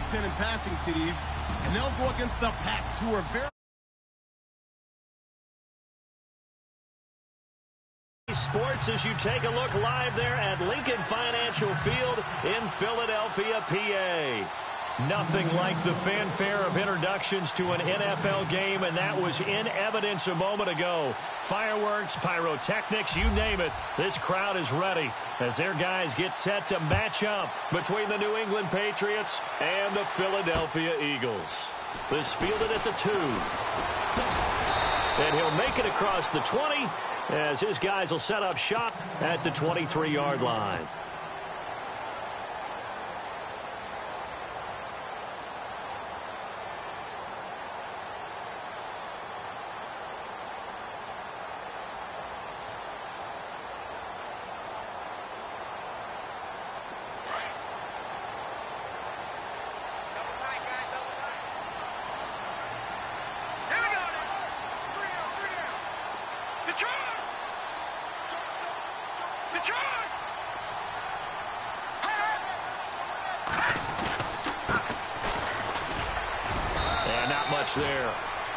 top 10 in passing TDs, and they'll go against the Pats, who are very... Sports as you take a look live there at Lincoln Financial Field in Philadelphia, PA. Nothing like the fanfare of introductions to an NFL game, and that was in evidence a moment ago. Fireworks, pyrotechnics, you name it. This crowd is ready as their guys get set to match up between the New England Patriots and the Philadelphia Eagles. This fielded at the 2. And he'll make it across the 20 as his guys will set up shop at the 23-yard line. There,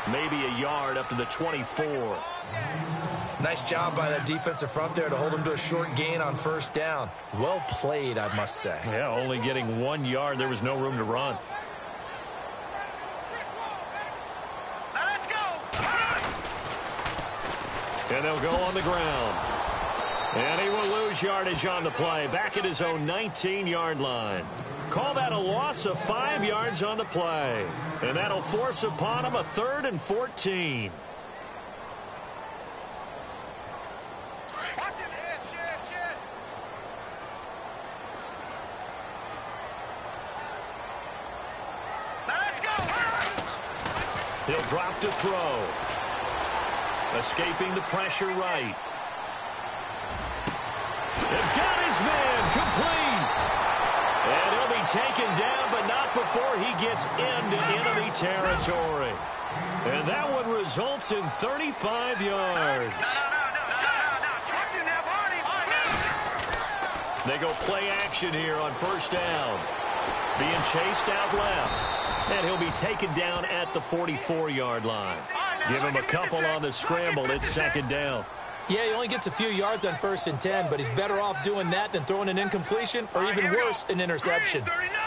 maybe a yard up to the 24. Nice job by that defensive front there to hold him to a short gain on first down. Well played, I must say. Yeah, only getting 1 yard. There was no room to run. Now let's go. And they'll go on the ground. And he will lose yardage on the play, back at his own 19-yard line. Call that a loss of 5 yards on the play. And that'll force upon him a 3rd and 14. Let's go. He'll drop to throw. Escaping the pressure right. They've got his man complete. And he'll be taken down, but not before he gets into enemy territory. And that one results in 35 yards. They go play action here on first down. Being chased out left. And he'll be taken down at the 44-yard line. Give him a couple on the scramble. It's second down. Yeah, he only gets a few yards on 1st and 10, but he's better off doing that than throwing an incompletion or even worse, an interception. Green 39.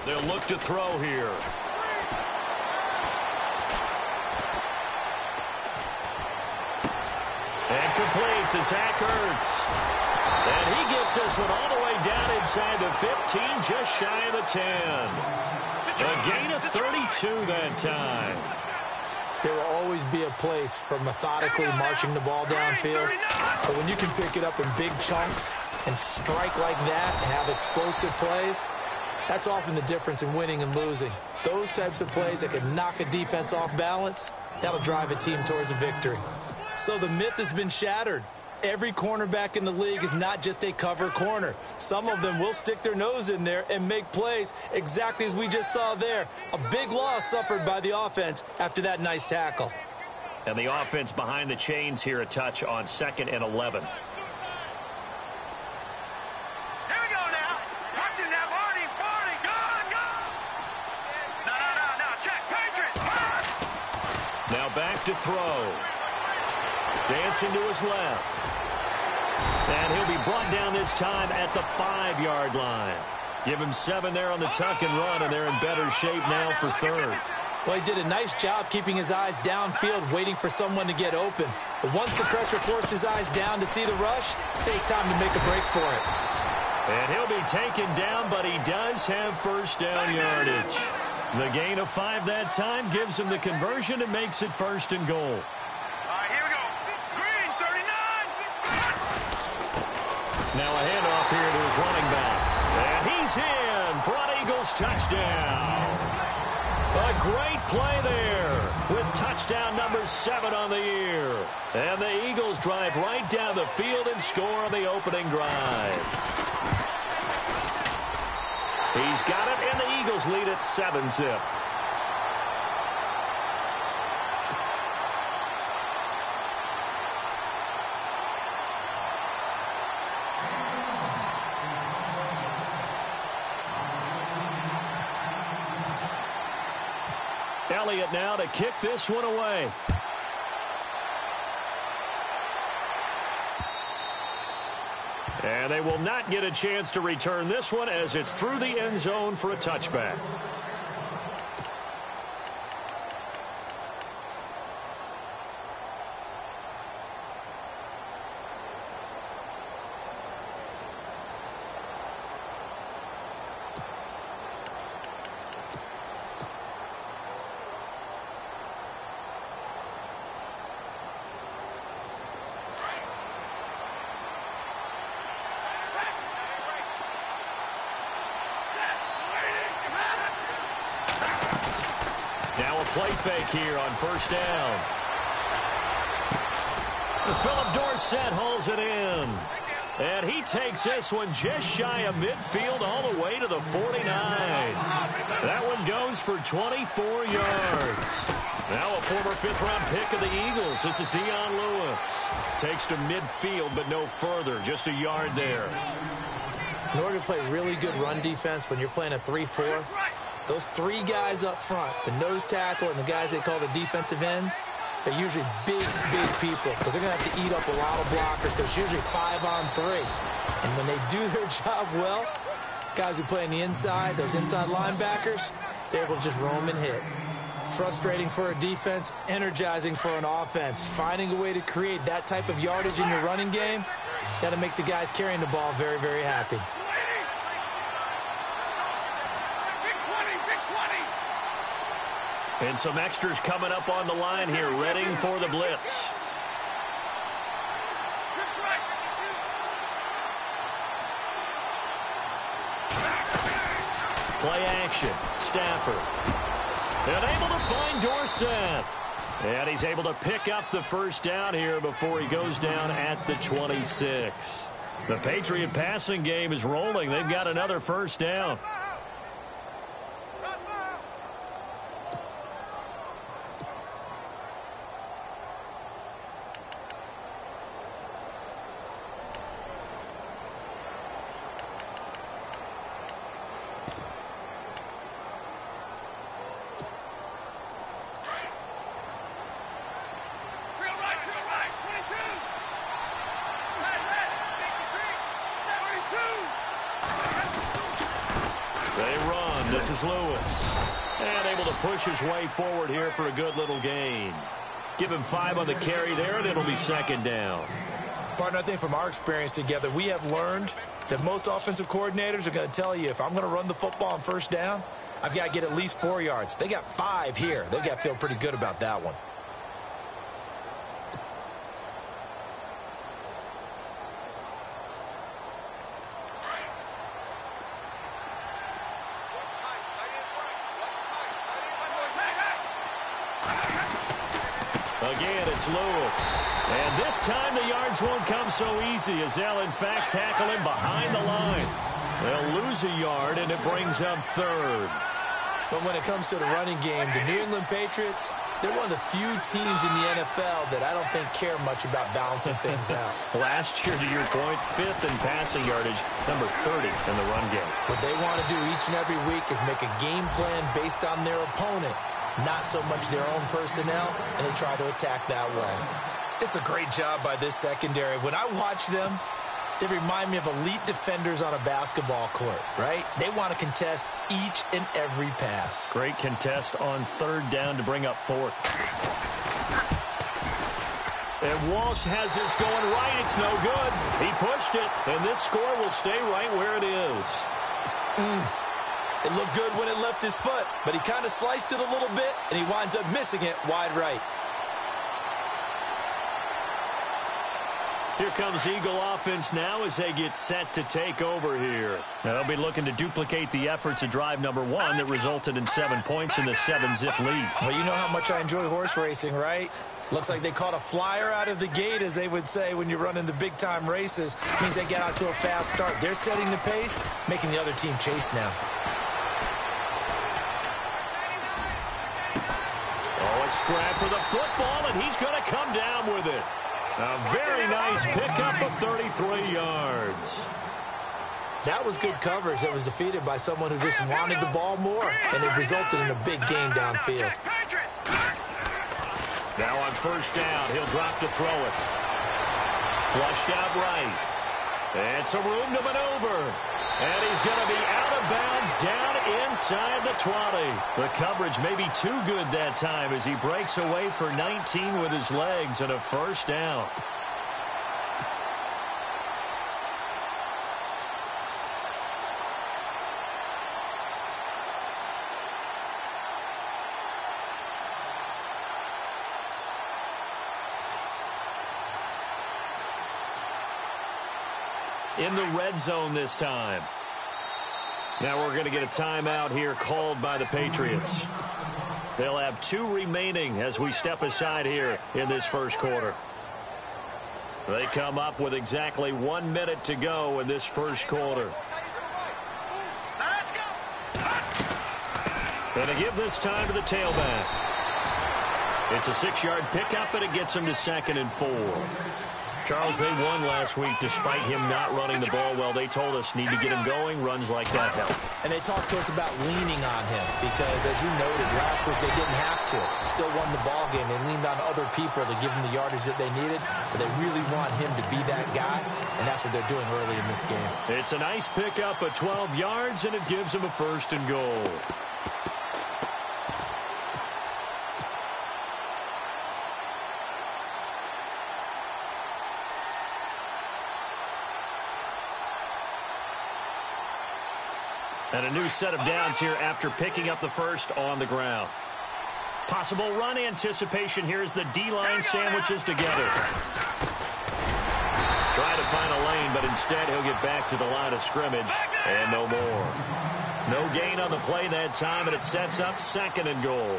They'll look to throw here. And complete to Zach Ertz. And he gets this one all the way down inside the 15, just shy of the 10. A gain of 32 that time. There will always be a place for methodically marching the ball downfield. But when you can pick it up in big chunks and strike like that and have explosive plays, that's often the difference in winning and losing. Those types of plays that can knock a defense off balance, that'll drive a team towards a victory. So the myth has been shattered. Every cornerback in the league is not just a cover corner. Some of them will stick their nose in there and make plays exactly as we just saw there. A big loss suffered by the offense after that nice tackle. And the offense behind the chains here a touch on 2nd and 11. Here we go now. Watch it now, Barney. Go. No. Check. Patriots. Now back to throw. Dancing to his left. And he'll be brought down this time at the 5-yard line. Give him 7 there on the tuck and run, and they're in better shape now for 3rd. Well, he did a nice job keeping his eyes downfield, waiting for someone to get open. But once the pressure forced his eyes down to see the rush, it was time to make a break for it. And he'll be taken down, but he does have first down yardage. The gain of 5 that time gives him the conversion and makes it 1st and goal. Now a handoff here to his running back. And he's in for an Eagles touchdown. A great play there with touchdown number 7 on the year. And the Eagles drive right down the field and score on the opening drive. He's got it, and the Eagles lead at 7-zip. Elliott now to kick this one away. And they will not get a chance to return this one as it's through the end zone for a touchback. Now a play fake here on first down. Philip Dorsett hauls it in. And he takes this one just shy of midfield all the way to the 49. That one goes for 24 yards. Now a former fifth-round pick of the Eagles. This is Dion Lewis. Takes to midfield, but no further. Just a yard there. In order to play really good run defense when you're playing a 3-4, those three guys up front, the nose tackle and the guys they call the defensive ends, they're usually big people because they're going to have to eat up a lot of blockers. There's usually 5-on-3. And when they do their job well, guys who play on the inside, those inside linebackers, they're able to just roam and hit. Frustrating for a defense, energizing for an offense. Finding a way to create that type of yardage in your running game, got to make the guys carrying the ball very, very happy. And some extras coming up on the line here, readying for the blitz. Play action. Stafford. And able to find Dorsett. And he's able to pick up the first down here before he goes down at the 26. The Patriot passing game is rolling. They've got another first down. This is Lewis. And able to push his way forward here for a good little gain. Give him 5 on the carry there, and it'll be second down. Partner, I think from our experience together, we have learned that most offensive coordinators are going to tell you, if I'm going to run the football on first down, I've got to get at least 4 yards. They got 5 here. They've got to feel pretty good about that one. Again, it's Lewis. And this time the yards won't come so easy as they'll, in fact, tackle him behind the line. They'll lose a yard, and it brings up third. But when it comes to the running game, the New England Patriots, they're one of the few teams in the NFL that I don't think care much about balancing things out. Last year, to your point, 5th in passing yardage, number 30 in the run game. What they want to do each and every week is make a game plan based on their opponent, not so much their own personnel, and they try to attack that way. It's a great job by this secondary. When I watch them, they remind me of elite defenders on a basketball court, right? They want to contest each and every pass. Great contest on third down to bring up 4th. And Walsh has this going right. It's no good. He pushed it, and this score will stay right where it is. It looked good when it left his foot, but he kind of sliced it a little bit, and he winds up missing it wide right. Here comes Eagle offense now as they get set to take over here. Now they'll be looking to duplicate the efforts of drive number 1 that resulted in 7 points in the 7-zip lead. Well, you know how much I enjoy horse racing, right? Looks like they caught a flyer out of the gate, as they would say when you're running the big-time races. Means they get out to a fast start. They're setting the pace, making the other team chase now. Oh, a scrap for the football, and he's going to come down with it. A very nice pickup of 33 yards. That was good coverage that was defeated by someone who just wanted the ball more, and it resulted in a big gain downfield. Now on first down, he'll drop to throw it. Flushed out right. And some room to maneuver. And he's going to be out of bounds down inside the 20. The coverage may be too good that time as he breaks away for 19 with his legs and a first down. In the red zone this time. Now we're going to get a timeout here called by the Patriots. They'll have 2 remaining as we step aside here in this first quarter. They come up with exactly 1 minute to go in this first quarter. Going to give this time to the tailback. It's a 6-yard pickup, and it gets him to 2nd and 4. Charles, they won last week despite him not running the ball well. They told us need to get him going. Runs like that help. And they talked to us about leaning on him because, as you noted, last week they didn't have to. Still won the ball game. They leaned on other people to give them the yardage that they needed, but they really want him to be that guy, and that's what they're doing early in this game. It's a nice pickup of 12 yards, and it gives him a 1st and goal. And a new set of downs here after picking up the first on the ground. Possible run anticipation here as the D-line sandwiches together. Try to find a lane, but instead he'll get back to the line of scrimmage and no more. No gain on the play that time, and it sets up 2nd and goal.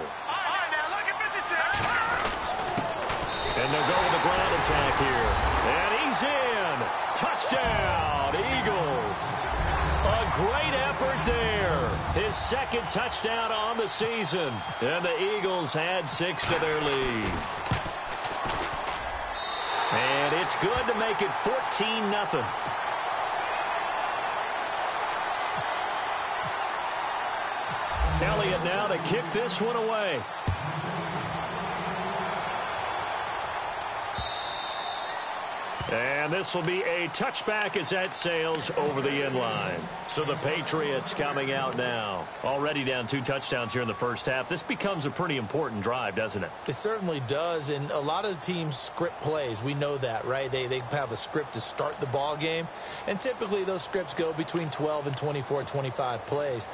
And they'll go with the ground attack here. And he's in. Touchdown, Eagles. A great effort there. His 2nd touchdown on the season. And the Eagles add 6 to their lead. And it's good to make it 14-0. Elliott now to kick this one away. And this will be a touchback as that sails over the end line. So the Patriots coming out now. Already down 2 touchdowns here in the first half. This becomes a pretty important drive, doesn't it? It certainly does, and a lot of the teams script plays. We know that, right? They have a script to start the ball game, and typically those scripts go between 12 and 24, 25 plays.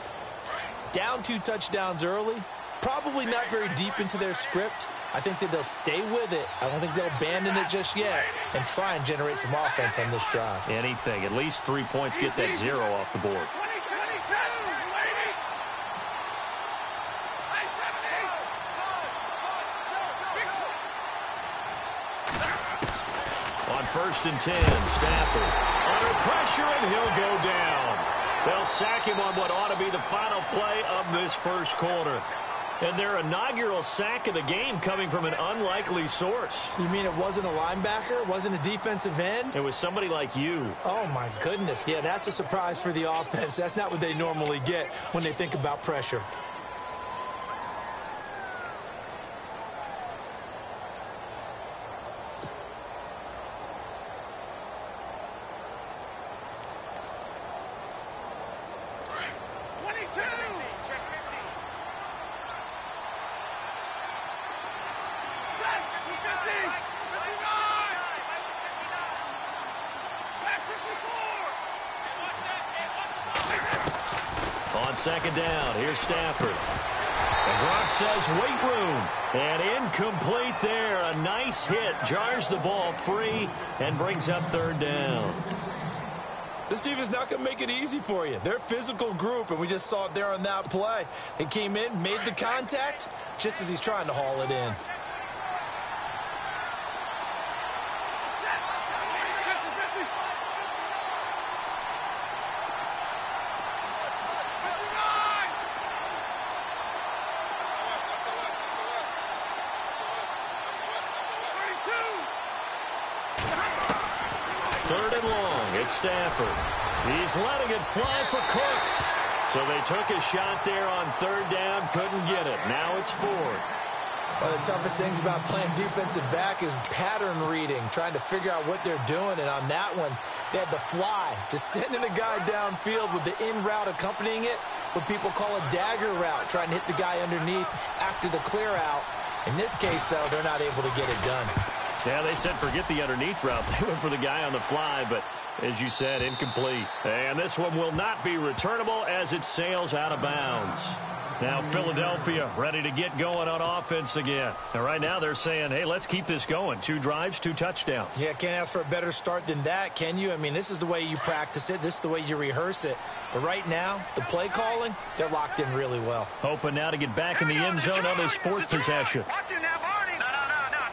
Down 2 touchdowns early, probably not very deep into their script. I think that they'll stay with it. I don't think they'll abandon it just yet and try and generate some offense on this drive. Anything. At least 3 points, get that 0 off the board. On 1st and 10, Stafford under pressure, and he'll go down. They'll sack him on what ought to be the final play of this first quarter. And their inaugural sack of the game coming from an unlikely source. You mean it wasn't a linebacker? It wasn't a defensive end? It was somebody like you. Oh, my goodness. Yeah, that's a surprise for the offense. That's not what they normally get when they think about pressure. On 2nd down, here's Stafford. And Gronk says wait room. And incomplete there. A nice hit. Jars the ball free and brings up 3rd down. This team is not going to make it easy for you. They're a physical group, and we just saw it there on that play. He came in, made the contact, just as he's trying to haul it in. and long. It's Stafford. He's letting it fly for Cooks. So they took a shot there on third down, couldn't get it. Now it's fourth. One of the toughest things about playing defensive back is pattern reading, trying to figure out what they're doing. And on that one, they had the fly, just sending a guy downfield with the in route accompanying it, what people call a dagger route, trying to hit the guy underneath after the clear out. In this case, though, they're not able to get it done. Yeah, they said forget the underneath route. They went for the guy on the fly, but as you said, incomplete. And this one will not be returnable as it sails out of bounds. Now Philadelphia ready to get going on offense again. And right now they're saying, hey, let's keep this going. 2 drives, 2 touchdowns. Yeah, can't ask for a better start than that, can you? I mean, this is the way you practice it. This is the way you rehearse it. But right now, the play calling, they're locked in really well. Hoping now to get back in the end zone on his 4th possession. Watch it now, Barney. No.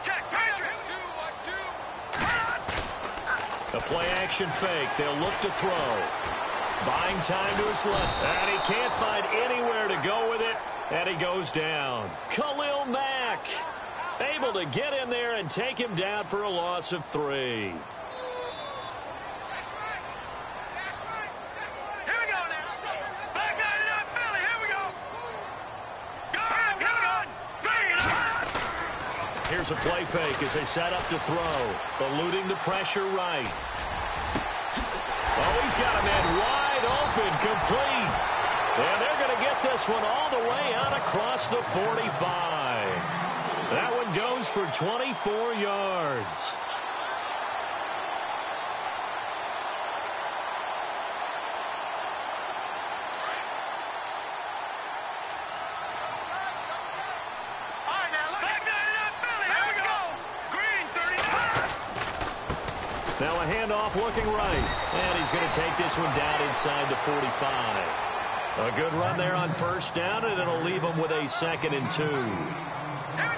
Check. Patriots. A play action fake. They'll look to throw. Buying time to his left. And he can't find anywhere to go with it. And he goes down. Khalil Mack able to get in there and take him down for a loss of 3. Here we go now. Back out of that Philly. Here we go. Go. Here's a play fake as they set up to throw. Eluding the pressure right. Oh, he's got a man wide open, complete. And they're going to get this one all the way out across the 45. That one goes for 24 yards. Now a handoff looking right. And he's going to take this one down inside the 45. A good run there on first down, and it'll leave him with a 2nd and 2.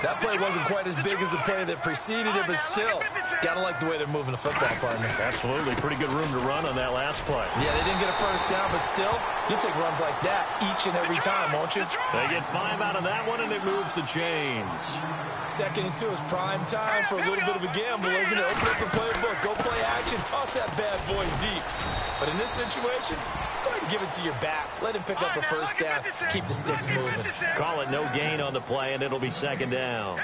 That play wasn't quite as big as the play that preceded it, but still, gotta like the way they're moving the football, partner. Absolutely. Pretty good room to run on that last play. Yeah, they didn't get a first down, but still, you'll take runs like that each and every time, won't you? They get 5 out of that one, and it moves the chains. 2nd and 2 is prime time for a little bit of a gamble, isn't it? Open up the playbook, go play action, toss that bad boy deep. But in this situation, go ahead and give it to your back. Let him pick up a first down, keep the sticks moving. Call it no gain on the play, and it'll be 2nd down.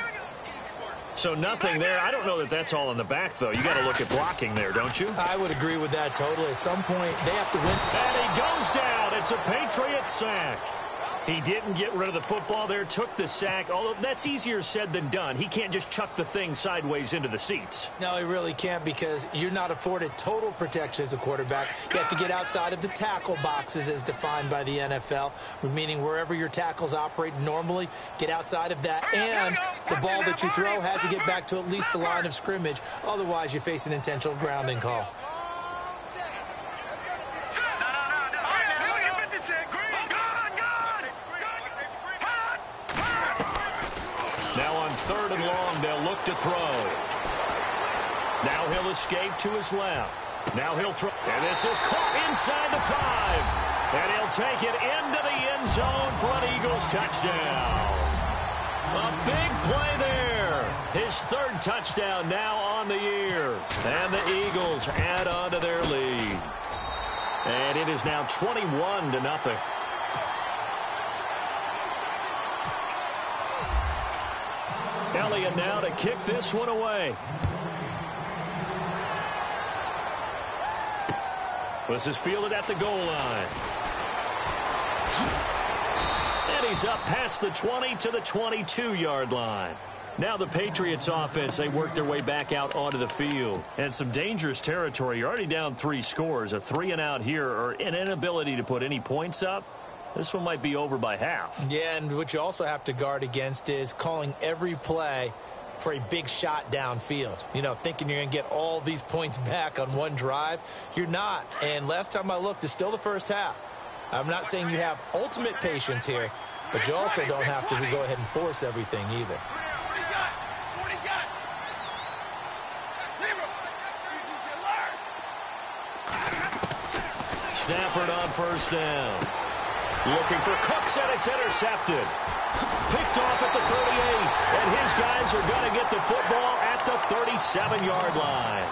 So nothing there. I don't know that that's all in the back, though. You got to look at blocking there, don't you? I would agree with that totally. At some point, they have to win. And he goes down. It's a Patriots sack. He didn't get rid of the football there, took the sack, although that's easier said than done. He can't just chuck the thing sideways into the seats. No, he really can't, because you're not afforded total protection as a quarterback. You have to get outside of the tackle boxes as defined by the NFL, meaning wherever your tackles operate normally, get outside of that, and the ball that you throw has to get back to at least the line of scrimmage. Otherwise, you face an intentional grounding call. Now on 3rd and long, they'll look to throw. Now he'll escape to his left. Now he'll throw. And this is caught inside the 5. And he'll take it into the end zone for an Eagles touchdown. A big play there. His 3rd touchdown now on the year. And the Eagles add on to their lead. And it is now 21-0. Elliott now to kick this one away. This is fielded at the goal line. And he's up past the 20 to the 22-yard line. Now the Patriots offense, they work their way back out onto the field. And some dangerous territory. You're already down 3 scores. A 3-and-out here, or an inability to put any points up. This one might be over by half. Yeah, and what you also have to guard against is calling every play for a big shot downfield. You know, thinking you're going to get all these points back on one drive. You're not. And last time I looked, it's still the first half. I'm not saying you have ultimate patience here, but you also don't have to go ahead and force everything either. Stafford on first down. Looking for Cooks, and it's intercepted. Picked off at the 38, and his guys are going to get the football at the 37-yard line.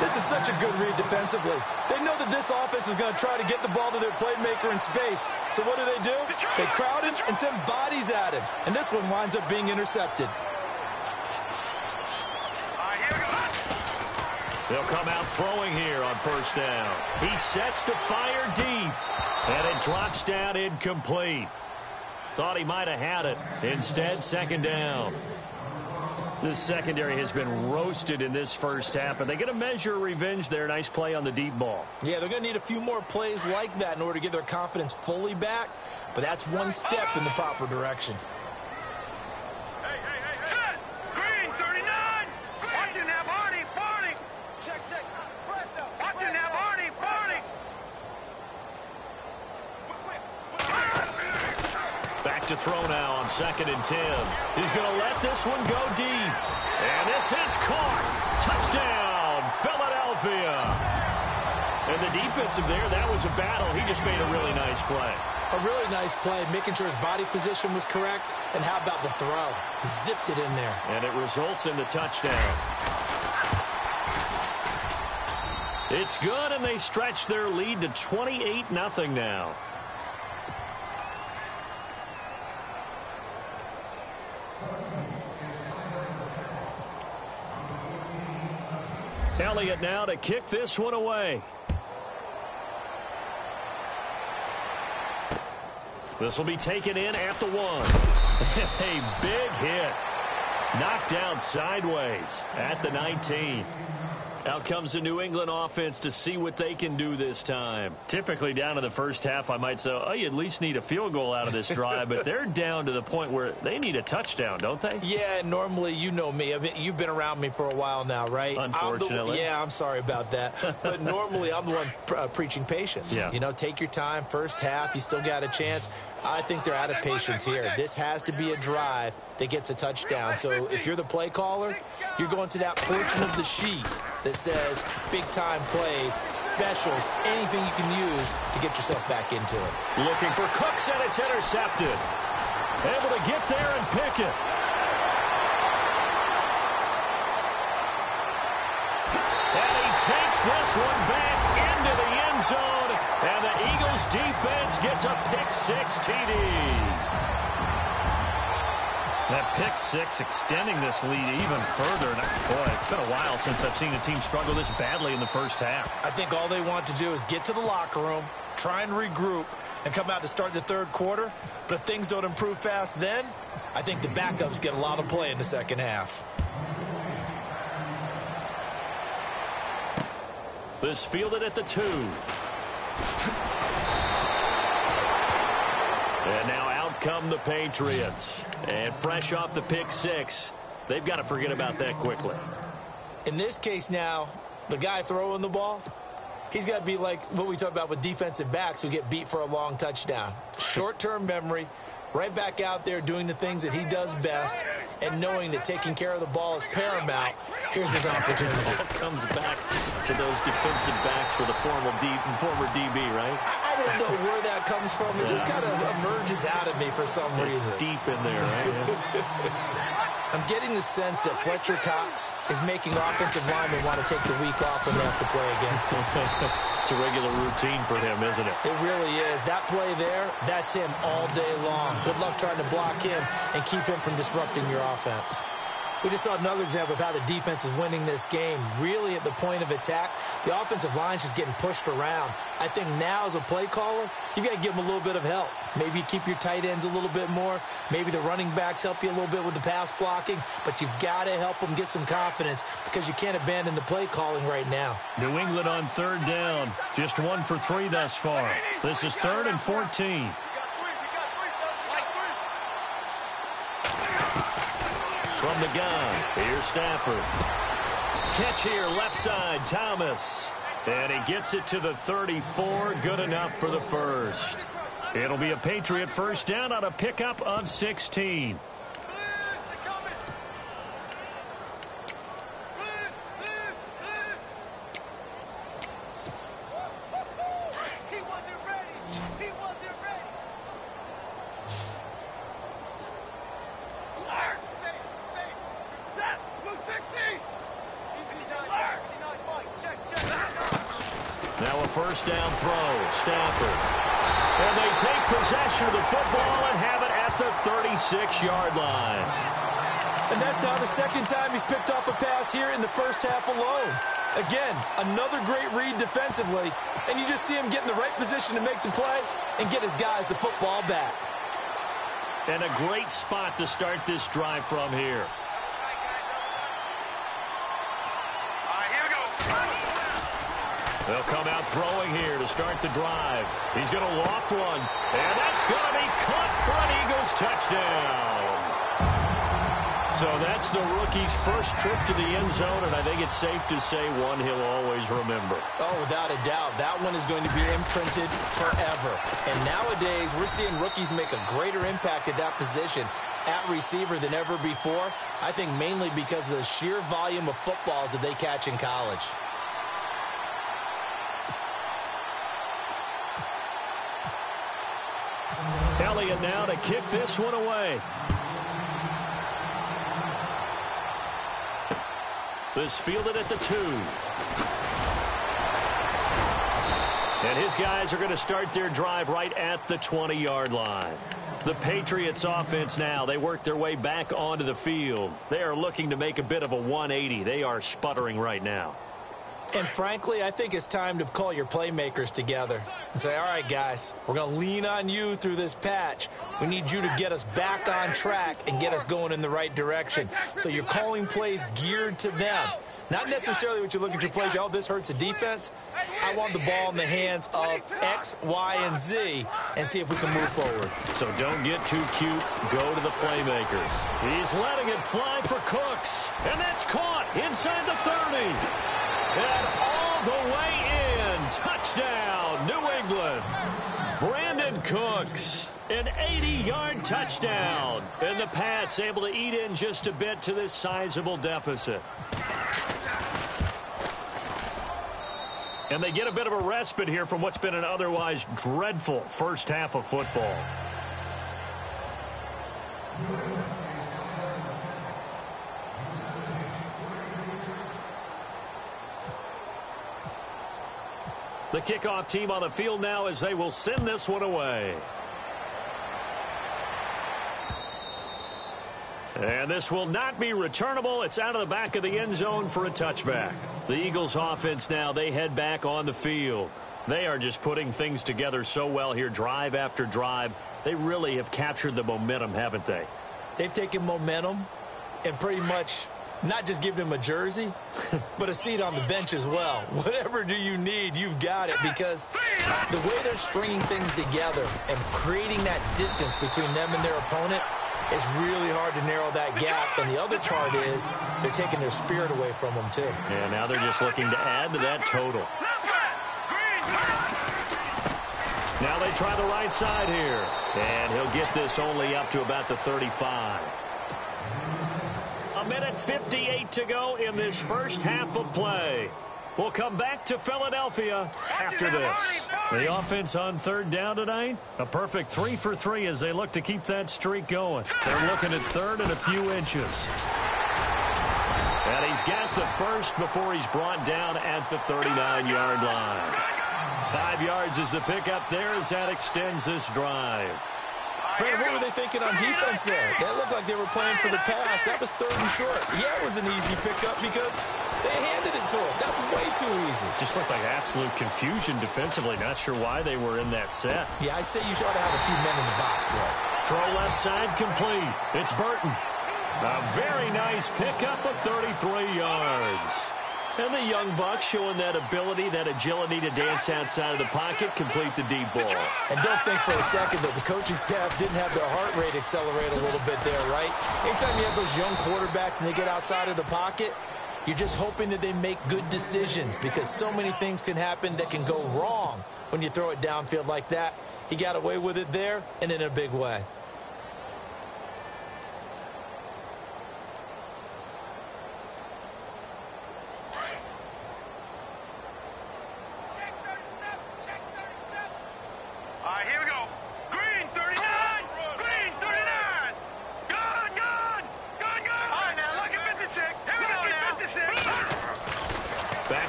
This is such a good read defensively. They know that this offense is going to try to get the ball to their playmaker in space. So what do? They crowd him and send bodies at him. And this one winds up being intercepted. They'll come out throwing here on first down. He sets to fire deep. And it drops down incomplete. Thought he might have had it. Instead, second down. This secondary has been roasted in this first half, and they get a measure of revenge there. Nice play on the deep ball. Yeah, they're going to need a few more plays like that in order to get their confidence fully back, but that's one step in the proper direction. Set! Green, 39! Watching that, Barney! Barney! Check. Watching that, Barney! Barney! Back to throw now on 2nd and 10. He's going to let this one go deep. And this is caught. Touchdown, Philadelphia. And the defensive there, that was a battle. He just made a really nice play. A really nice play, making sure his body position was correct. And how about the throw? Zipped it in there. And it results in the touchdown. It's good, and they stretch their lead to 28-0 now. Elliott now to kick this one away. This will be taken in at the 1. A big hit. Knocked down sideways at the 19. Out comes the New England offense to see what they can do this time. Typically down in the first half, I might say, oh, you at least need a field goal out of this drive, but they're down to the point where they need a touchdown, don't they? Yeah, normally, you know me. I mean, you've been around me for a while now, right? Unfortunately. I'm sorry about that. But normally, I'm the one preaching patience. Yeah. You know, take your time. First half, you still got a chance. I think they're out of patience here. This has to be a drive that gets a touchdown. So if you're the play caller, you're going to that portion of the sheet that says big-time plays, specials, anything you can use to get yourself back into it. Looking for Cooks, and it's intercepted. Able to get there and pick it. And he takes this one back into the end zone, and the Eagles defense gets a pick-6 TD. That pick-6 extending this lead even further. And boy, it's been a while since I've seen a team struggle this badly in the first half. I think all they want to do is get to the locker room, try and regroup, and come out to start the third quarter. But if things don't improve fast then, I think the backups get a lot of play in the second half. This fielded at the 2. And now out come the Patriots. And fresh off the pick-6, they've got to forget about that quickly. In this case now, the guy throwing the ball, he's got to be like what we talk about with defensive backs who get beat for a long touchdown. Short-term memory, right back out there doing the things that he does best, and knowing that taking care of the ball is paramount. Here's his opportunity. All comes back to those defensive backs for the former DB, right? I don't know where that comes from. It just kind of emerges out of me for some reason. Deep in there, right? I'm getting the sense that Fletcher Cox is making offensive linemen want to take the week off when they have to play against him. It's a regular routine for him, isn't it? It really is. That play there, that's him all day long. Good luck trying to block him and keep him from disrupting your offense. We just saw another example of how the defense is winning this game. Really at the point of attack, the offensive line's just getting pushed around. I think now as a play caller, you've got to give them a little bit of help. Maybe you keep your tight ends a little bit more. Maybe the running backs help you a little bit with the pass blocking. But you've got to help them get some confidence because you can't abandon the play calling right now. New England on 3rd down. Just 1 for 3 thus far. This is 3rd and 14. From the gun, here's Stafford. Catch here, left side, Thomas. And he gets it to the 34, good enough for the first. It'll be a Patriot first down on a pickup of 16. Set! Blue 60! Easy, alert! 59 Mike, check. first down throw. Stafford. And they take possession of the football and have it at the 36-yard line. And that's now the second time he's picked off a pass here in the first half alone. Again, another great read defensively, and you just see him get in the right position to make the play and get his guys the football back. And a great spot to start this drive from here. They'll come out throwing here to start the drive. He's going to loft one, and that's going to be caught for an Eagles touchdown. So that's the rookie's first trip to the end zone, and I think it's safe to say one he'll always remember. Oh, without a doubt. That one is going to be imprinted forever. And nowadays, we're seeing rookies make a greater impact at that position at receiver than ever before. I think mainly because of the sheer volume of footballs that they catch in college. Elliott now to kick this one away. This fielded at the 2. And his guys are going to start their drive right at the 20-yard line. The Patriots offense now, they work their way back onto the field. They are looking to make a bit of a 180. They are sputtering right now. And frankly, I think it's time to call your playmakers together and say, all right, guys, we're going to lean on you through this patch. We need you to get us back on track and get us going in the right direction. So you're calling plays geared to them. Not necessarily what you look at your plays, oh, this hurts the defense. I want the ball in the hands of X, Y, and Z and see if we can move forward. So don't get too cute. Go to the playmakers. He's letting it fly for Cooks. And that's caught inside the 30. And all the way in. Touchdown, New England. Brandon Cooks, an 80-yard touchdown. And the Pats able to eat in just a bit to this sizable deficit. And they get a bit of a respite here from what's been an otherwise dreadful first half of football. The kickoff team on the field now as they will send this one away. And this will not be returnable. It's out of the back of the end zone for a touchback. The Eagles offense now, they head back on the field. They are just putting things together so well here, drive after drive. They really have captured the momentum, haven't they? They've taken momentum and pretty much not just give him a jersey, but a seat on the bench as well. Whatever do you need, you've got it, because the way they're stringing things together and creating that distance between them and their opponent, it's really hard to narrow that gap. And the other part is they're taking their spirit away from them, too. And now they're just looking to add to that total. Now they try the right side here. And he'll get this only up to about the 35. A minute 58 to go in this first half of play. We'll come back to Philadelphia after this. The offense on third down tonight, a perfect 3 for 3 as they look to keep that streak going. They're looking at third and a few inches. And he's got the first before he's brought down at the 39-yard line. 5 yards is the pickup there as that extends this drive. Brandon, what were they thinking on defense there? That looked like they were playing for the pass. That was third and short. Yeah, it was an easy pickup because they handed it to him. That was way too easy. Just looked like absolute confusion defensively. Not sure why they were in that set. Yeah, I'd say you ought to have a few men in the box there. Throw left side complete. It's Burton. A very nice pickup of 33 yards. And the young buck showing that ability, that agility to dance outside of the pocket, complete the deep ball. And don't think for a second that the coaching staff didn't have their heart rate accelerate a little bit there, right? Anytime you have those young quarterbacks and they get outside of the pocket, you're just hoping that they make good decisions, because so many things can happen that can go wrong when you throw it downfield like that. He got away with it there and in a big way.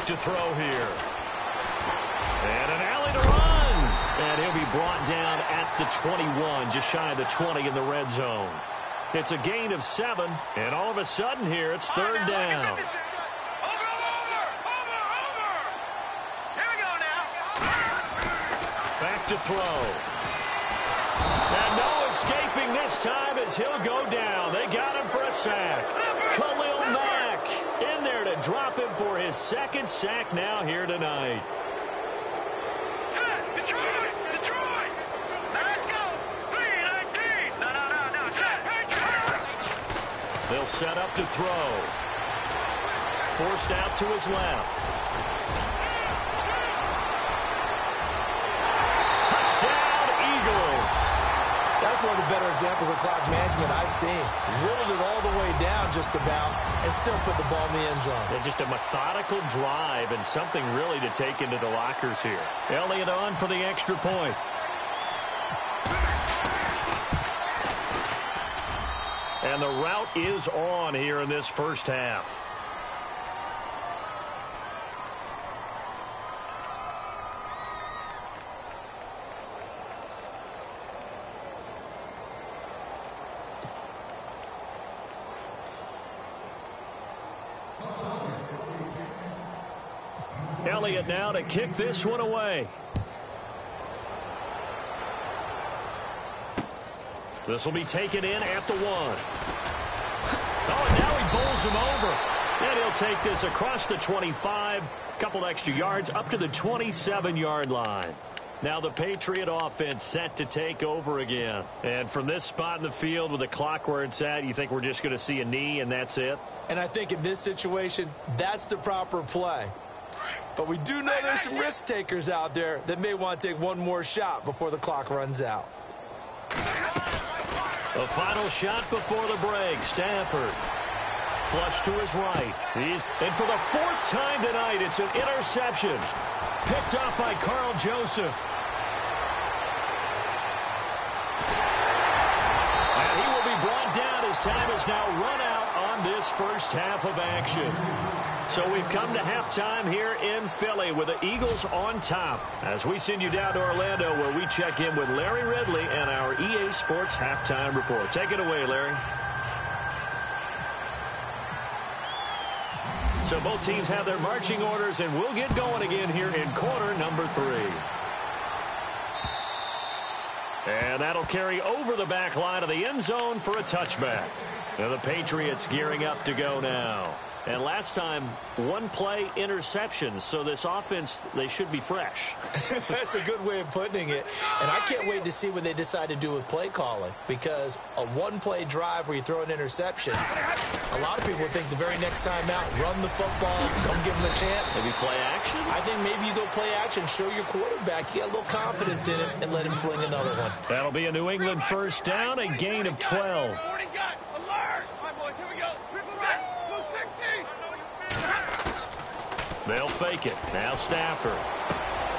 To throw here. brought down at the 21, just shy of the 20 in the red zone. It's a gain of 7, and all of a sudden here, it's third down. Back to throw. And no escaping this time as he'll go down. They got him for a sack. Khalil Mack in there to drop him for his second sack now here tonight. Detroit! Let's go! 3-19! No. Patriots! They'll set up to throw. Forced out to his left. Touchdown, Eagles. That's one of the better examples of clock management I've seen. Whittled it all the way down just about and still put the ball in the end zone. Yeah, just a methodical drive and something really to take into the lockers here. Elliott on for the extra point. And the route is on here in this first half. Elliott now to kick this one away. This will be taken in at the 1. Oh, and now he bowls him over. And he'll take this across the 25, couple extra yards up to the 27-yard line. Now the Patriot offense set to take over again. And from this spot in the field with the clock where it's at, you think we're just going to see a knee and that's it? And I think in this situation, that's the proper play. But we do know there's some risk takers out there that may want to take one more shot before the clock runs out. The final shot before the break. Stafford. Flush to his right. And for the 4th time tonight, it's an interception. Picked off by Carl Joseph. And he will be brought down as time is now run out on this first half of action. So we've come to halftime here in Philly with the Eagles on top as we send you down to Orlando where we check in with Larry Ridley and our EA Sports Halftime Report. Take it away, Larry. So both teams have their marching orders, and we'll get going again here in quarter number 3. And that'll carry over the back line of the end zone for a touchback. Now the Patriots gearing up to go now. And last time, 1 play interception. So this offense, they should be fresh. That's a good way of putting it. And I can't wait to see what they decide to do with play calling. Because a 1-play drive where you throw an interception, a lot of people think the very next time out, run the football, come give them a chance. Maybe play action? I think maybe you go play action, show your quarterback, you get a little confidence in it, and let him fling another one. That'll be a New England first down, a gain of 12. They'll fake it. Now Stafford.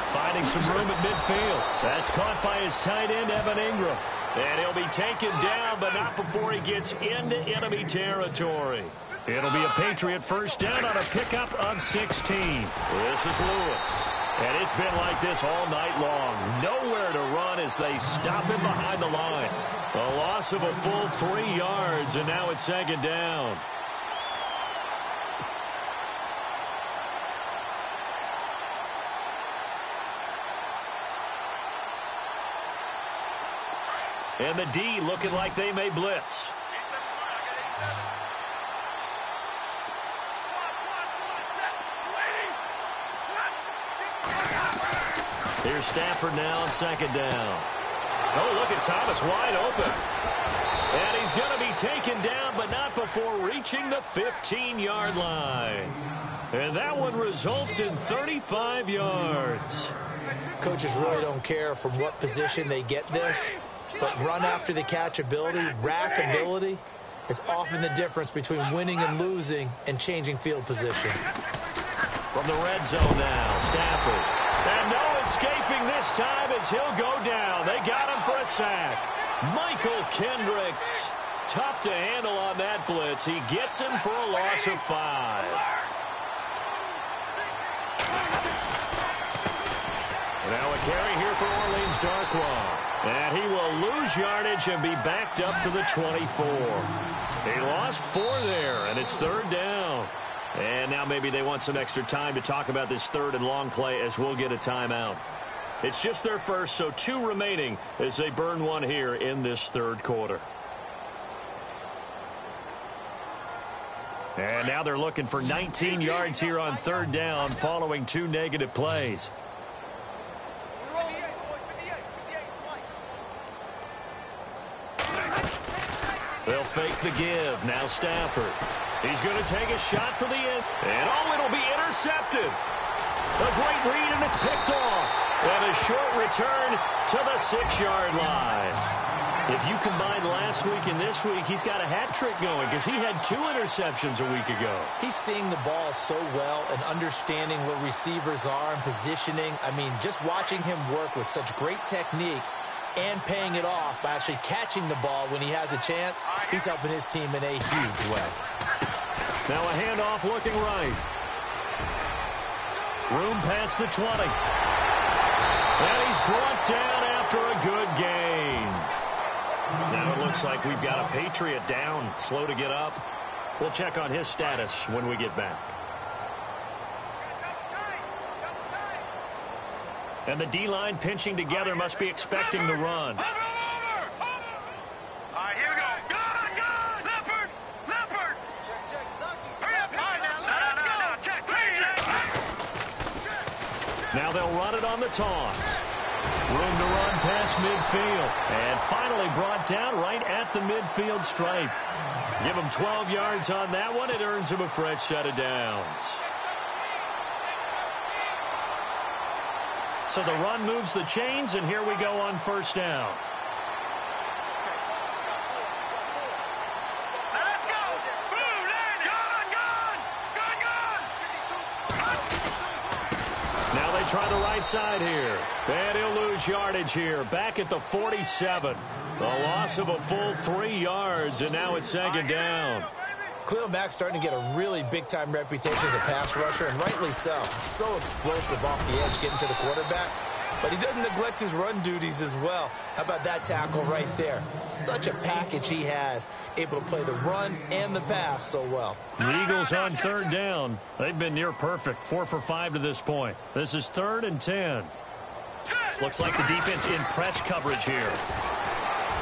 Finding some room at midfield. That's caught by his tight end, Evan Ingram. And he'll be taken down, but not before he gets into enemy territory. It'll be a Patriot first down on a pickup of 16. This is Lewis. And it's been like this all night long. Nowhere to run as they stop him behind the line. A loss of a full 3 yards, and now it's second down. And the D looking like they may blitz. Here's Stafford now on second down. Oh, look at Thomas wide open. And he's going to be taken down, but not before reaching the 15-yard line. And that one results in 35 yards. Coaches really don't care from what position they get this. But run after the catch ability, rack ability, is often the difference between winning and losing and changing field position. From the red zone now, Stafford. And no escaping this time as he'll go down. They got him for a sack. Michael Kendricks. Tough to handle on that blitz. He gets him for a loss of 5. Now a carry here for Orleans Darkwa. lose yardage and be backed up to the 24. He lost 4 there, and it's 3rd down. And now maybe they want some extra time to talk about this 3rd and long play as we'll get a timeout. It's just their first, so 2 remaining as they burn 1 here in this 3rd quarter. And now they're looking for 19 yards here on 3rd down following 2 negative plays. They'll fake the give. Now Stafford. He's going to take a shot for the end. And it'll be intercepted. A great read, and it's picked off. And a short return to the 6-yard line. If you combine last week and this week, he's got a hat trick going because he had 2 interceptions a week ago. He's seeing the ball so well and understanding where receivers are and positioning. I mean, just watching him work with such great technique and paying it off by actually catching the ball when he has a chance, he's helping his team in a huge way. Now a handoff looking right. Room past the 20. And he's brought down after a good gain. Now it looks like we've got a Patriot down, slow to get up. We'll check on his status when we get back. And the D-line pinching together must be expecting the run. All right, here we go. Gun! Leopard! Leopard! Check. Hurry up! All right, now let's go! Check. Now they'll run it on the toss. Room to run past midfield. And finally brought down right at the midfield stripe. Give him 12 yards on that one. It earns him a fresh set of downs. So the run moves the chains, and here we go on 1st down. Let's go! Boom! Gun! Now they try the right side here. And he'll lose yardage here. Back at the 47. The loss of a full 3 yards, and now it's 2nd down. Khalil Mack's starting to get a really big-time reputation as a pass rusher, and rightly so. So explosive off the edge getting to the quarterback. But he doesn't neglect his run duties as well. How about that tackle right there? Such a package he has, able to play the run and the pass so well. The Eagles on 3rd down. They've been near perfect, 4 for 5 to this point. This is 3rd and 10. Looks like the defense in press coverage here.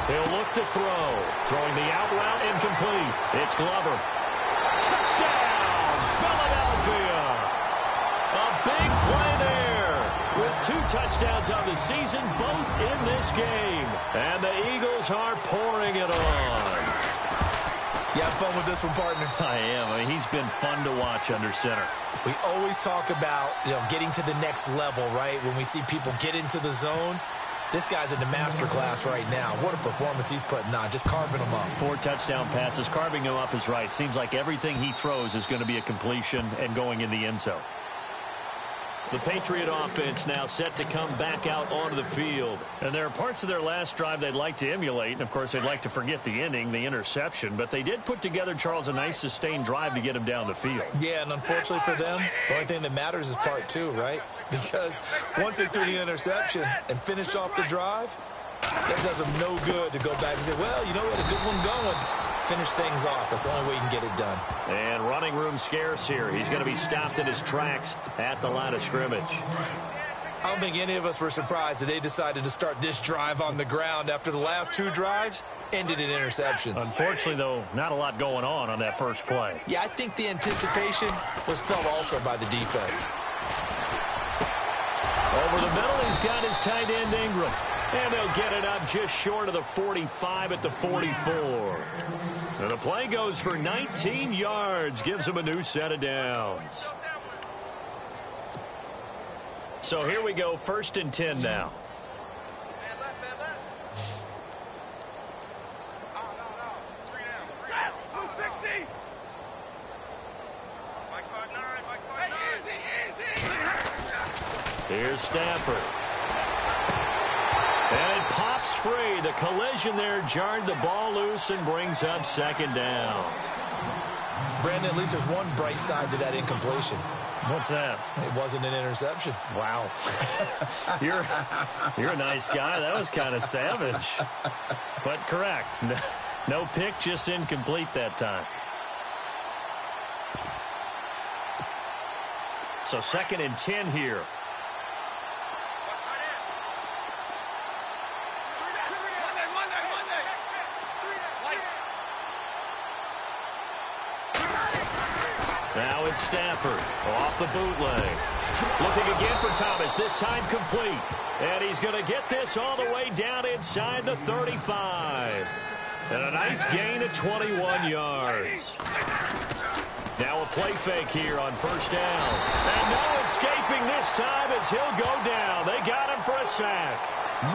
He'll look to throw. Throwing the out route incomplete. It's Glover. Touchdown, Philadelphia. A big play there with 2 touchdowns on the season, both in this game. And the Eagles are pouring it on. You have fun with this one, partner? I am. I mean, he's been fun to watch under center. We always talk about, getting to the next level, right? When we see people get into the zone. This guy's in the master class right now. What a performance he's putting on, just carving them up. 4 touchdown passes. Carving him up is right. Seems like everything he throws is going to be a completion and going in the end zone. The Patriot offense now set to come back out onto the field. And there are parts of their last drive they'd like to emulate. And, of course, they'd like to forget the ending, the interception. But they did put together, Charles, a nice sustained drive to get him down the field. Yeah, and unfortunately for them, the only thing that matters is part 2, right? Because once they threw the interception and finished off the drive, that does them no good to go back and say, well, we had a good one going. Finish things off. That's the only way you can get it done. And running room scarce here. He's going to be stopped in his tracks at the line of scrimmage. I don't think any of us were surprised that they decided to start this drive on the ground after the last 2 drives ended in interceptions. Unfortunately, though, not a lot going on that first play. Yeah, I think the anticipation was felt also by the defense. Over the middle, he's got his tight end Ingram. And they'll get it up just short of the 45 at the 44. And the play goes for 19 yards. Gives him a new set of downs. So here we go, 1st and 10 now. Here's Stafford. And it pops free. The collision there jarred the ball loose and brings up 2nd down. Brandon, at least there's one bright side to that incompletion. What's that? It wasn't an interception. Wow. You're a nice guy. That was kind of savage. But correct. No pick, just incomplete that time. So 2nd and 10 here. Now it's Stafford off the bootleg. Looking again for Thomas, this time complete. And he's going to get this all the way down inside the 35. And a nice gain of 21 yards. Now a play fake here on 1st down. And no escaping this time as he'll go down. They got him for a sack.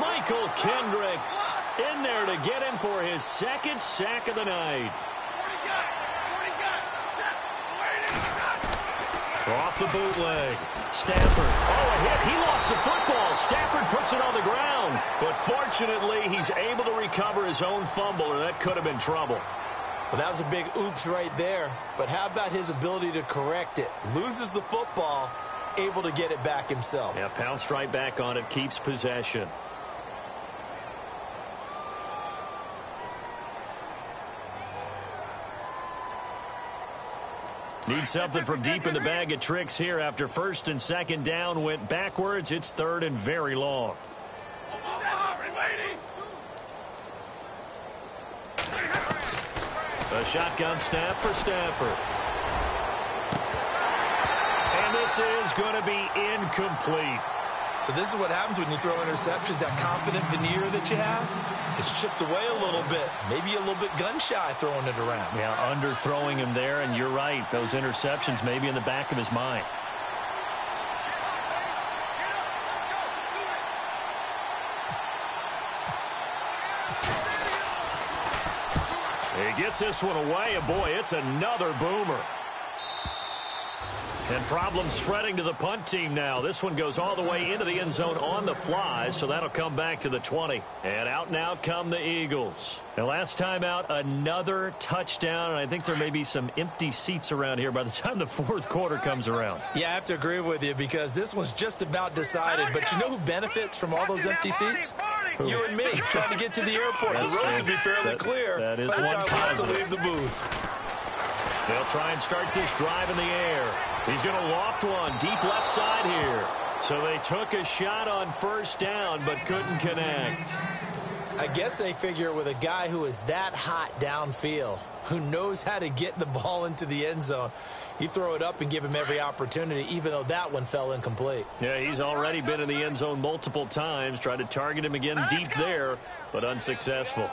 Michael Kendricks in there to get him for his 2nd sack of the night. Off the bootleg. Stafford. Oh, a hit. He lost the football. Stafford puts it on the ground. But fortunately, he's able to recover his own fumble, or that could have been trouble. Well, that was a big oops right there. But how about his ability to correct it? Loses the football, able to get it back himself. Yeah, pounced right back on it, keeps possession. Need something from deep in the bag of tricks here after 1st and 2nd down went backwards. It's 3rd and very long. A shotgun snap for Stafford. And this is going to be incomplete. So this is what happens when you throw interceptions. That confident veneer that you have is chipped away a little bit. Maybe a little bit gun-shy throwing it around. Yeah, underthrowing him there, and you're right. Those interceptions may be in the back of his mind. He gets this one away, and boy, it's another boomer. And problems spreading to the punt team now. This one goes all the way into the end zone on the fly, so that'll come back to the 20. And out now come the Eagles. And last time out, another touchdown, and I think there may be some empty seats around here by the time the 4th quarter comes around. Yeah, I have to agree with you because this one's just about decided. But you know who benefits from all those empty seats? You and me, trying to get to the airport. That's the road true. to be fairly clear. That is by the one time we have to positive. leave the booth. They'll try and start this drive in the air. He's going to loft one deep left side here. So they took a shot on 1st down but couldn't connect. I guess they figure with a guy who is that hot downfield, who knows how to get the ball into the end zone, you throw it up and give him every opportunity, even though that one fell incomplete. Yeah, he's already been in the end zone multiple times. Tried to target him again deep there, but unsuccessful.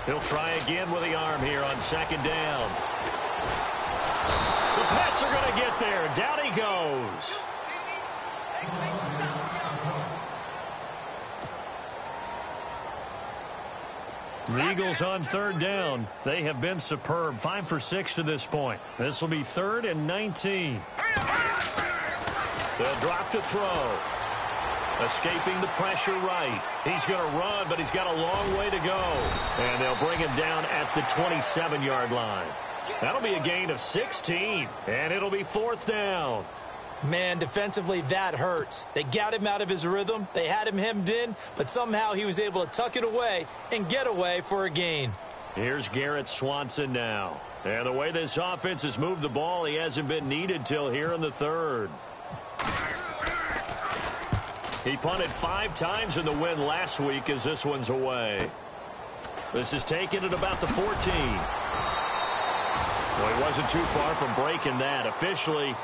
He'll try again with the arm here on 2nd down. The Pats are going to get there. Down he goes. The Eagles on 3rd down. They have been superb. 5 for 6 to this point. This will be 3rd and 19. They'll drop to throw. Escaping the pressure right. He's going to run, but he's got a long way to go. And they'll bring him down at the 27-yard line. That'll be a gain of 16, and it'll be 4th down. Man, defensively, that hurts. They got him out of his rhythm. They had him hemmed in, but somehow he was able to tuck it away and get away for a gain. Here's Garrett Swanson now. And the way this offense has moved the ball, he hasn't been needed till here in the 3rd. He punted 5 times in the win last week as this one's away. This is taken at about the 14. Well, he wasn't too far from breaking that. Officially,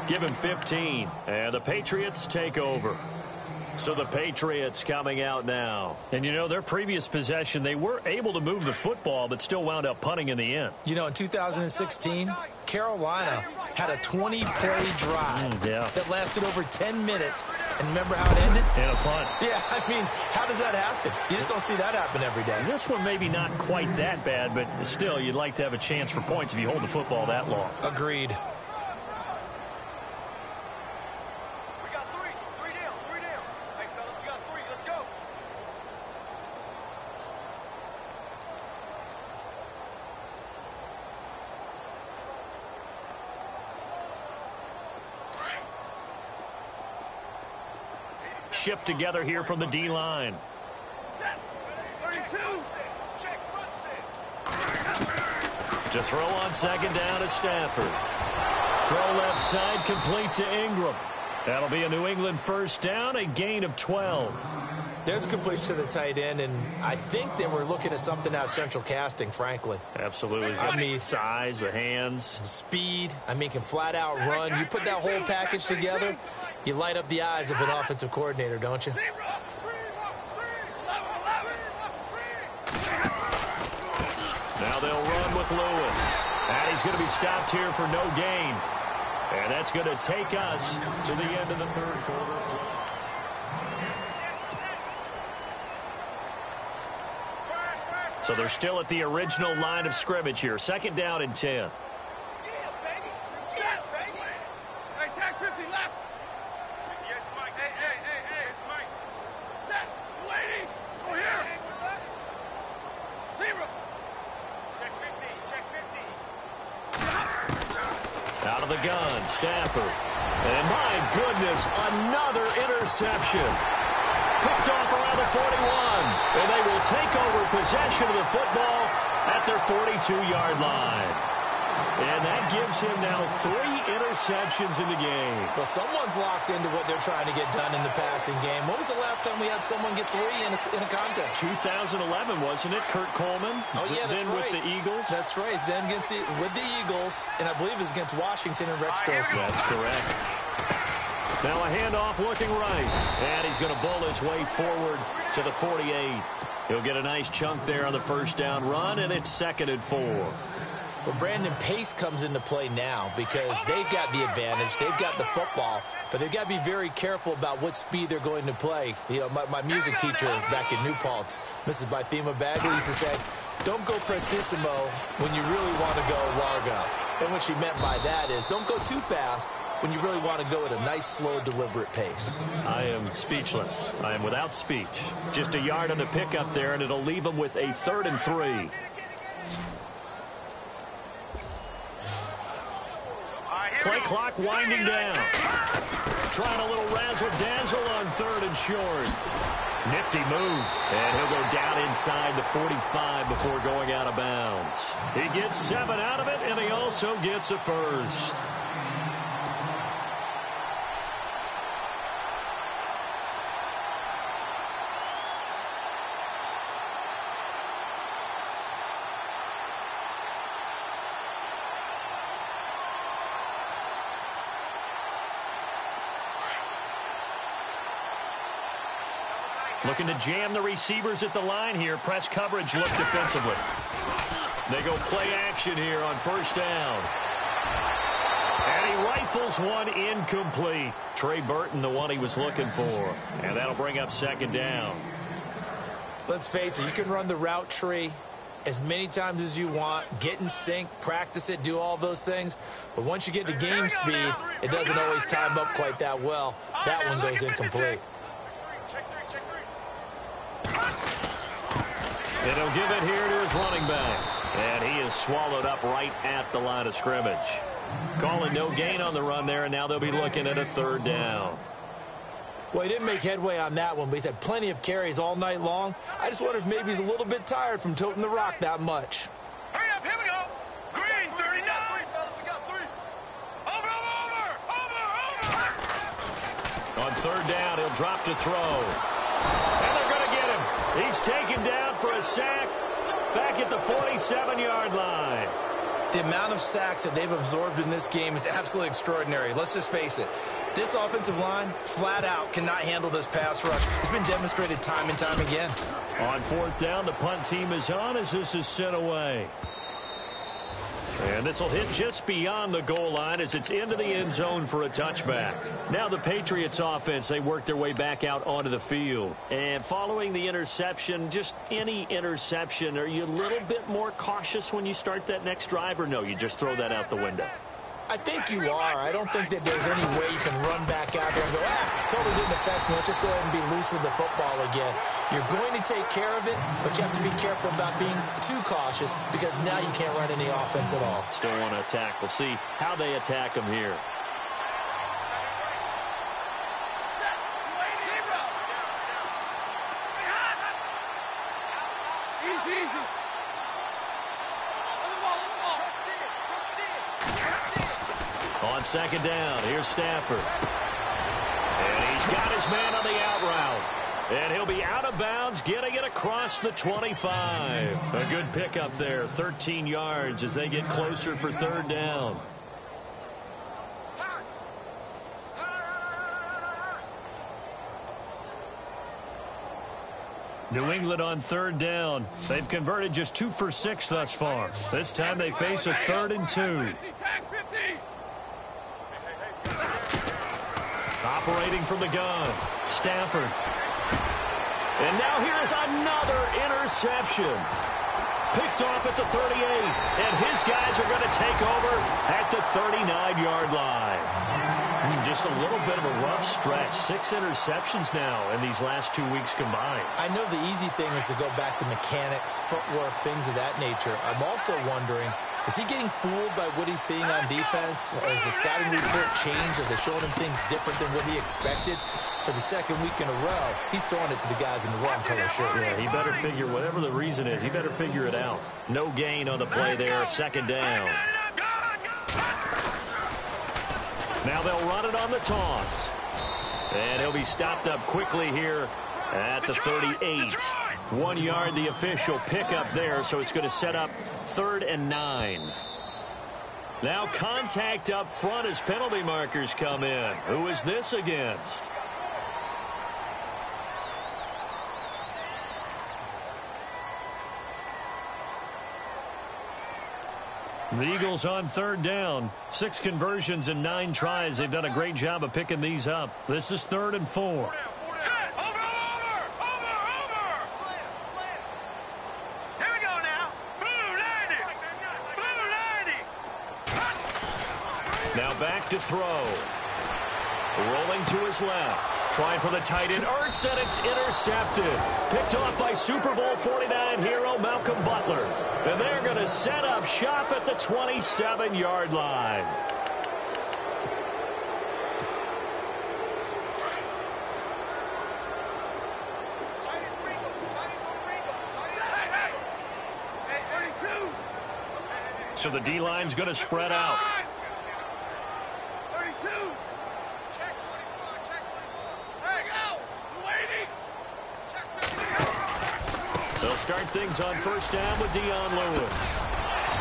give him 15. And the Patriots take over. So the Patriots coming out now. And, you know, their previous possession, they were able to move the football, but still wound up punting in the end. You know, in 2016, Carolina had a 20-play drive that lasted over 10 minutes. And remember how it ended? And a punt. Yeah, I mean, how does that happen? You just don't see that happen every day. This one maybe not quite that bad, but still, you'd like to have a chance for points if you hold the football that long. Agreed. We got three down. Hey, fellas, we got 3. Let's go. shift together here from the D-line. To throw on second down is Stafford. Throw left side, complete to Ingram. That'll be a New England first down, a gain of 12. There's completion to the tight end, and I think they were looking at something out of central casting, frankly. Absolutely. I mean, size, the hands. Speed. I mean, can flat out run. You put that whole package together, you light up the eyes of an offensive coordinator, don't you? Now they'll run with Lewis. And he's going to be stopped here for no gain. And that's going to take us to the end of the third quarter. So they're still at the original line of scrimmage here. Second down and 10. Hey, tag 50 left. Hey, Mike. Set. Lady. Go here. Zero. Check 50. Out of the gun, Stafford. And my goodness, another interception. Picked off around the 41. And they will take over possession of the football at their 42-yard line. And that gives him now 3 interceptions in the game. Well, someone's locked into what they're trying to get done in the passing game. When was the last time we had someone get 3 in a contest? 2011, wasn't it? Kurt Coleman. Oh, yeah, that's then right. with the Eagles. That's right. Then with the Eagles, and I believe it's against Washington and Rex Grossman. That's correct. Now a handoff looking right. And he's going to bull his way forward to the 48. He'll get a nice chunk there on the first down run, and it's 2nd and 4. Well, Brandon, pace comes into play now because they've got the advantage. They've got the football, but they've got to be very careful about what speed they're going to play. You know, my music teacher back in New Paltz, Mrs. Bythema Bagley, used to say, don't go prestissimo when you really want to go largo. And what she meant by that is don't go too fast when you really want to go at a nice, slow, deliberate pace. I am speechless. I am without speech. Just a yard on the pickup there, and it'll leave them with a 3rd and 3. Play clock winding down. Trying a little razzle-dazzle on 3rd and short. Nifty move. And he'll go down inside the 45 before going out of bounds. He gets 7 out of it, and he also gets a first. Looking to jam the receivers at the line here. Press coverage look defensively. They go play action here on first down. And he rifles one incomplete. Trey Burton, the one he was looking for. And that'll bring up 2nd down. Let's face it, you can run the route tree as many times as you want, get in sync, practice it, do all those things. But once you get to game speed, it doesn't always time up quite that well. That one goes incomplete. And he'll give it here to his running back. And he is swallowed up right at the line of scrimmage. Calling no gain on the run there, and now they'll be looking at a 3rd down. Well, he didn't make headway on that one, but he's had plenty of carries all night long. I just wonder if maybe he's a little bit tired from toting the rock that much. Hurry up, here we go. Green, 39. We got 3. Over. On 3rd down, he'll drop to throw. And they're going to get him. He's taken down for a sack back at the 47-yard line. The amount of sacks that they've absorbed in this game is absolutely extraordinary. Let's just face it. This offensive line, flat out, cannot handle this pass rush. It's been demonstrated time and time again. On 4th down, the punt team is on as this is sent away. And this will hit just beyond the goal line as it's into the end zone for a touchback. Now the Patriots offense, they work their way back out onto the field. And following the interception, just any interception, are you a little bit more cautious when you start that next drive, or no, you just throw that out the window? I think you are. I don't think that there's any way you can run back out there and go, totally didn't affect me. Let's just go ahead and be loose with the football again. You're going to take care of it, but you have to be careful about being too cautious because now you can't run any offense at all. Still want to attack. We'll see how they attack them here. On second down, here's Stafford. And he's got his man on the out route. And he'll be out of bounds, getting it across the 25. A good pickup there, 13 yards as they get closer for third down. New England on third down. They've converted just 2 for 6 thus far. This time they face a 3rd and 2. Operating from the gun, Stafford. And now here's another interception. Picked off at the 38. And his guys are going to take over at the 39-yard line. Just a little bit of a rough stretch. 6 interceptions now in these last 2 weeks combined. I know the easy thing is to go back to mechanics, footwork, things of that nature. I'm also wondering, is he getting fooled by what he's seeing on defense? Has the scouting report changed? Are they showing him things different than what he expected? For the second week in a row, he's throwing it to the guys in the wrong color shirts. Yeah, he better figure, whatever the reason is, he better figure it out. No gain on the play there, second down. Now they'll run it on the toss. And he'll be stopped up quickly here at the 38. 1 yard, the official pickup there, so it's going to set up 3rd and 9. Now contact up front as penalty markers come in. Who is this against? The Eagles on third down. 6 conversions and 9 tries. They've done a great job of picking these up. This is 3rd and 4. Over! Here we go now. Blue 90. Now back to throw. Rolling to his left. Trying for the tight end, Ertz, and it's intercepted. Picked off by Super Bowl 49 hero Malcolm Butler. And they're going to set up shop at the 27-yard line. So the D-line's going to spread out. 32. Check 24. Check 24. There you go. Waiting. Check 54. They'll start things on first down with Dion Lewis.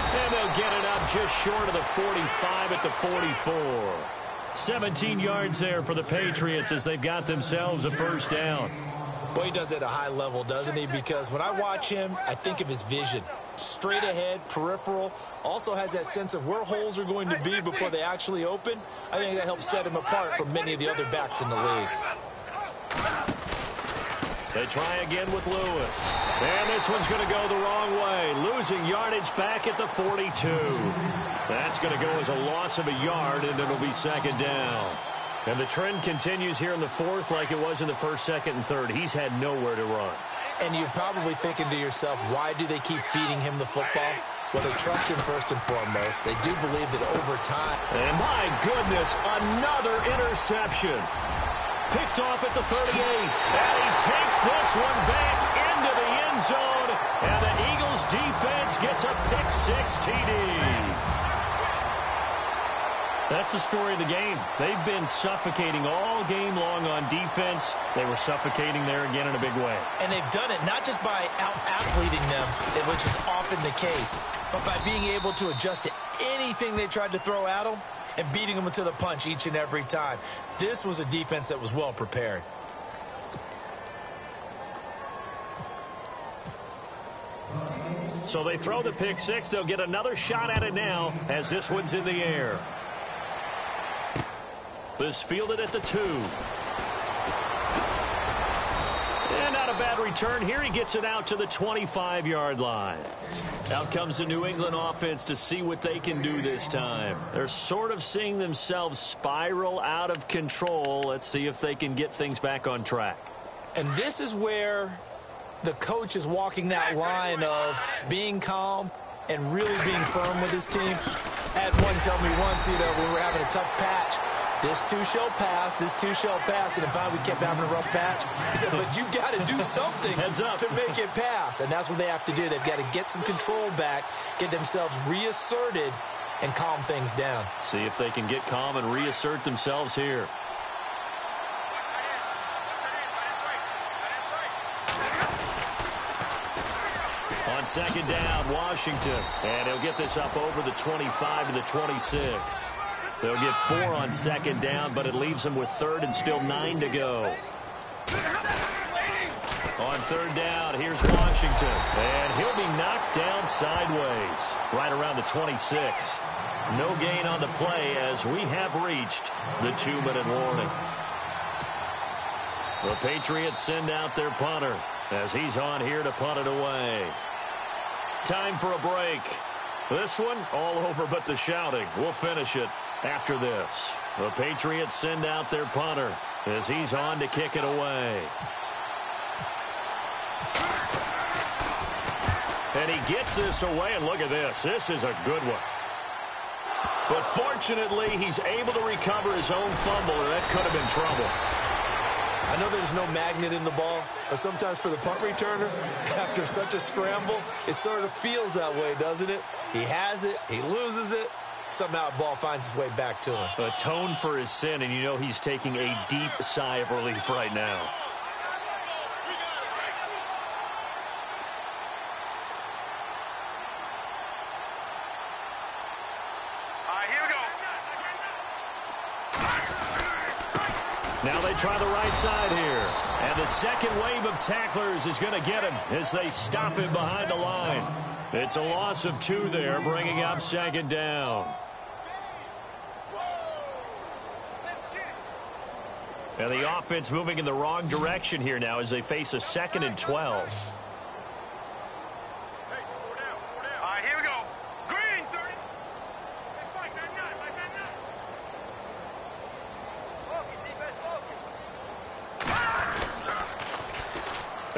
And they'll get it up just short of the 45 at the 44. 17 yards there for the Patriots as they've got themselves a first down. Boy, he does it at a high level, doesn't he? Because when I watch him, I think of his vision. Straight ahead, peripheral, also has that sense of where holes are going to be before they actually open. I think that helps set him apart from many of the other backs in the league. They try again with Lewis. And this one's going to go the wrong way. Losing yardage back at the 42. That's going to go as a loss of a yard, and it'll be second down. And the trend continues here in the fourth like it was in the first, second, and third. He's had nowhere to run. And you're probably thinking to yourself, why do they keep feeding him the football? Well, they trust him first and foremost. They do believe that over time. And my goodness, another interception. Picked off at the 38. And he takes this one back into the end zone. And the Eagles defense gets a pick-6 TD. That's the story of the game. They've been suffocating all game long on defense. They were suffocating there again in a big way. And they've done it not just by out-athleting them, which is often the case, but by being able to adjust to anything they tried to throw at them and beating them to the punch each and every time. This was a defense that was well prepared. So they throw the pick-6. They'll get another shot at it now as this one's in the air. This fielded at the 2. And not a bad return. Here he gets it out to the 25-yard line. Out comes the New England offense to see what they can do this time. They're sort of seeing themselves spiral out of control. Let's see if they can get things back on track. And this is where the coach is walking that line of being calm and really being firm with his team. I had one tell me once, when we were having a tough patch, this too shall pass, this too shall pass. And in fact, we kept having a rough patch. He said, but you've got to do something to make it pass. And that's what they have to do. They've got to get some control back, get themselves reasserted, and calm things down. See if they can get calm and reassert themselves here. On second down, Washington. And he'll get this up over the 25 to the 26. They'll get 4 on second down, but it leaves them with third and still 9 to go. On third down, here's Washington. And he'll be knocked down sideways, right around the 26. No gain on the play as we have reached the 2-minute warning. The Patriots send out their punter as he's on here to punt it away. Time for a break. This one all over but the shouting. We'll finish it after this. The Patriots send out their punter as he's on to kick it away. And he gets this away, and look at this. This is a good one. But fortunately, he's able to recover his own fumble, or that could have been trouble. I know there's no magnet in the ball, but sometimes for the punt returner, after such a scramble, it sort of feels that way, doesn't it? He has it, he loses it, somehow the ball finds its way back to him. Atone for his sin, and you know he's taking a deep sigh of relief right now. Now they try the right side here. And the second wave of tacklers is going to get him as they stop him behind the line. It's a loss of 2 there, bringing up second down. And the offense moving in the wrong direction here now as they face a 2nd and 12.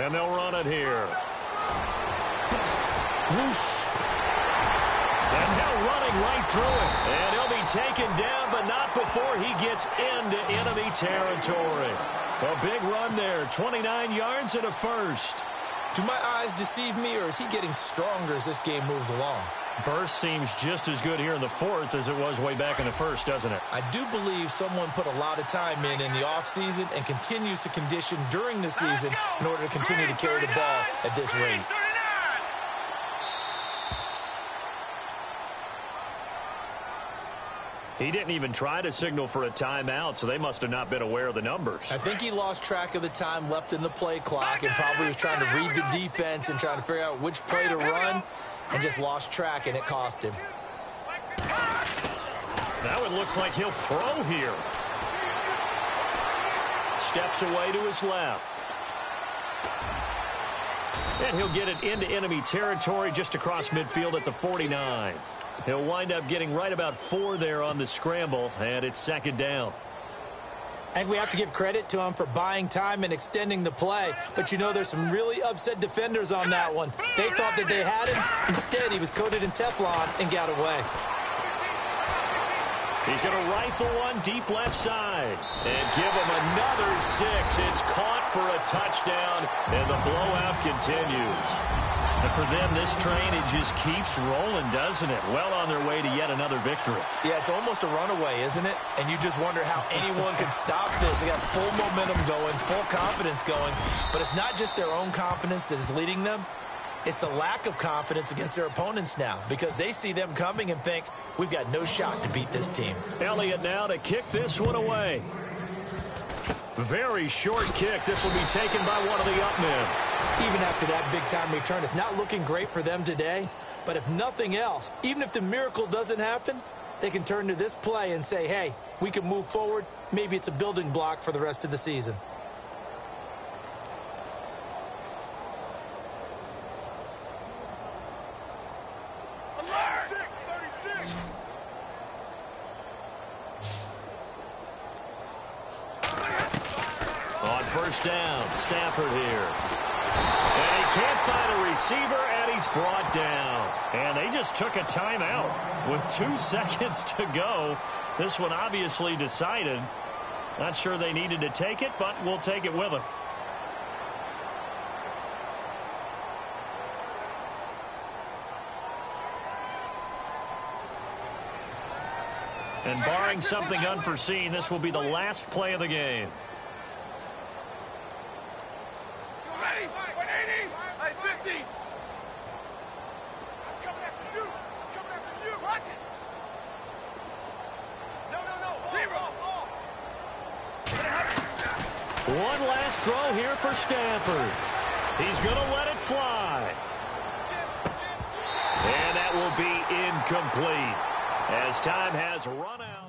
And they'll run it here. Whoosh. And now running right through it. And he'll be taken down, but not before he gets into enemy territory. A big run there. 29 yards and a first. Do my eyes deceive me, or is he getting stronger as this game moves along? Burst seems just as good here in the 4th as it was way back in the 1st, doesn't it? I do believe someone put a lot of time in the offseason and continues to condition during the season in order to continue to carry the ball at this rate. He didn't even try to signal for a timeout, so they must have not been aware of the numbers. I think he lost track of the time left in the play clock and probably was trying to read the defense and trying to figure out which play to run, and just lost track, and it cost him. Now it looks like he'll throw here. Steps away to his left. And he'll get it into enemy territory just across midfield at the 49. He'll wind up getting right about 4 there on the scramble, and it's second down. And we have to give credit to him for buying time and extending the play. But, you know, there's some really upset defenders on that one. They thought that they had him. Instead, he was coated in Teflon and got away. He's going to rifle one deep left side and give him another 6. It's caught for a touchdown, and the blowout continues. And for them, this train, it just keeps rolling, doesn't it? Well on their way to yet another victory. Yeah, it's almost a runaway, isn't it? And you just wonder how anyone can stop this. They got full momentum going, full confidence going. But it's not just their own confidence that is leading them. It's the lack of confidence against their opponents now, because they see them coming and think, we've got no shot to beat this team. Elliott now to kick this one away. Very short kick. This will be taken by one of the up men. Even after that big-time return, it's not looking great for them today. But if nothing else, even if the miracle doesn't happen, they can turn to this play and say, hey, we can move forward. Maybe it's a building block for the rest of the season. On first down, Stafford here. And he can't find a receiver, and he's brought down. And they just took a timeout with 2 seconds to go. This one obviously decided. Not sure they needed to take it, but we'll take it with them. And barring something unforeseen, this will be the last play of the game. Ready? 180. 50. I'm coming after you. I'm coming after you. Rock it. No. One last throw here for Stafford. He's going to let it fly. And that will be incomplete as time has run out.